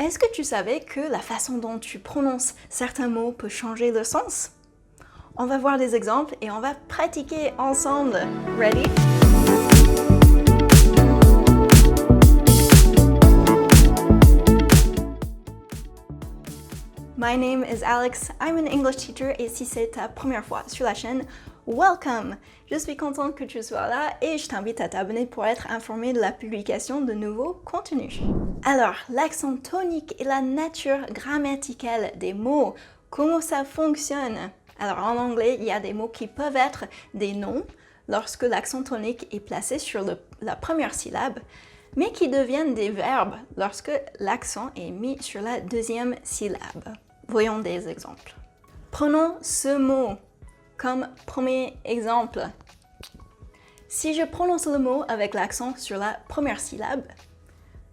Est-ce que tu savais que la façon dont tu prononces certains mots peut changer le sens? On va voir des exemples et on va pratiquer ensemble. Ready? My name is Alex, I'm an English teacher et si c'est ta première fois sur la chaîne, welcome! Je suis contente que tu sois là et je t'invite à t'abonner pour être informé de la publication de nouveaux contenus. Alors, l'accent tonique et la nature grammaticale des mots, comment ça fonctionne? Alors en anglais, il y a des mots qui peuvent être des noms lorsque l'accent tonique est placé sur la première syllabe, mais qui deviennent des verbes lorsque l'accent est mis sur la deuxième syllabe. Voyons des exemples. Prenons ce mot comme premier exemple. Si je prononce le mot avec l'accent sur la première syllabe,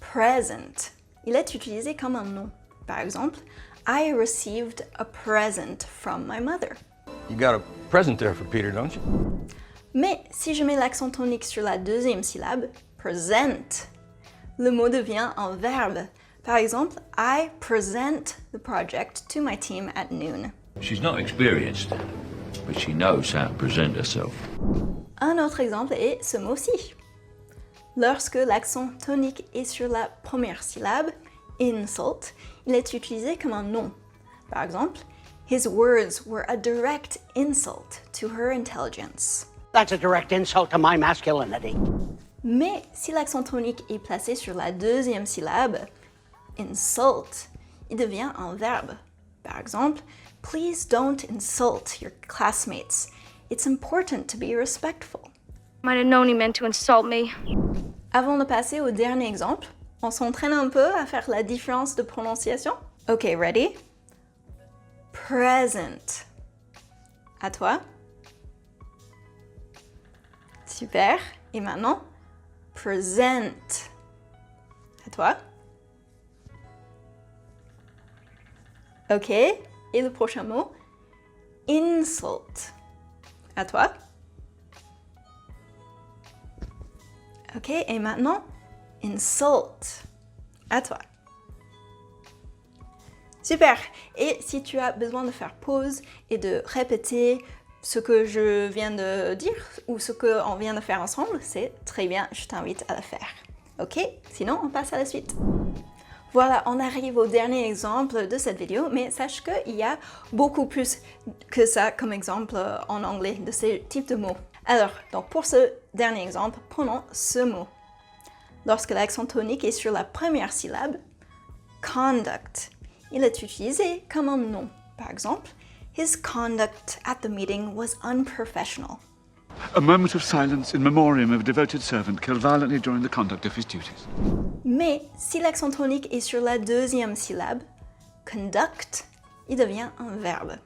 present, il est utilisé comme un nom. Par exemple, I received a present from my mother. You got a present there for Peter, don't you? Mais si je mets l'accent tonique sur la deuxième syllabe, present, le mot devient un verbe. Par exemple, I present the project to my team at noon. She's not experienced, but she knows how to present herself. Un autre exemple est ce mot-ci. Lorsque l'accent tonique est sur la première syllabe, insult, il est utilisé comme un nom. Par exemple, his words were a direct insult to her intelligence. That's a direct insult to my masculinity. Mais si l'accent tonique est placé sur la deuxième syllabe, insult, il devient un verbe. Par exemple, please don't insult your classmates. It's important to be respectful. Might have known he meant to insult me. Avant de passer au dernier exemple, on s'entraîne un peu à faire la différence de prononciation. Ok, ready? Present. À toi. Super. Et maintenant, present. À toi. Ok. Et le prochain mot, insult. À toi. Ok. Et maintenant, insult. À toi. Super! Et si tu as besoin de faire pause et de répéter ce que je viens de dire ou ce qu'on vient de faire ensemble, c'est très bien, je t'invite à le faire. Ok? Sinon, on passe à la suite. Voilà, on arrive au dernier exemple de cette vidéo, mais sache qu'il y a beaucoup plus que ça comme exemple en anglais de ce type de mots. Alors, donc pour ce dernier exemple, prenons ce mot. Lorsque l'accent tonique est sur la première syllabe, conduct, il est utilisé comme un nom. Par exemple, his conduct at the meeting was unprofessional. A moment of silence in memoriam of a devoted servant killed violently during the conduct of his duties. Mais si l'accent tonique est sur la deuxième syllabe, conduct, il devient un verbe.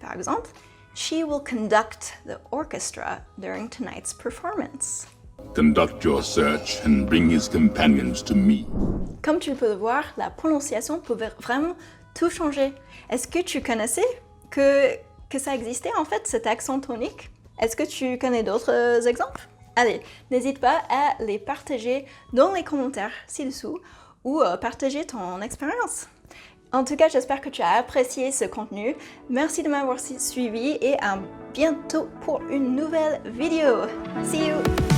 Par exemple, she will conduct the orchestra during tonight's performance. Conduct your search and bring his companions to me. Comme tu peux le voir, la prononciation peut vraiment tout changer. Est-ce que tu connaissais que ça existait en fait, cet accent tonique? Est-ce que tu connais d'autres exemples? Allez, n'hésite pas à les partager dans les commentaires ci-dessous ou partager ton expérience. En tout cas, j'espère que tu as apprécié ce contenu. Merci de m'avoir suivi et à bientôt pour une nouvelle vidéo. See you!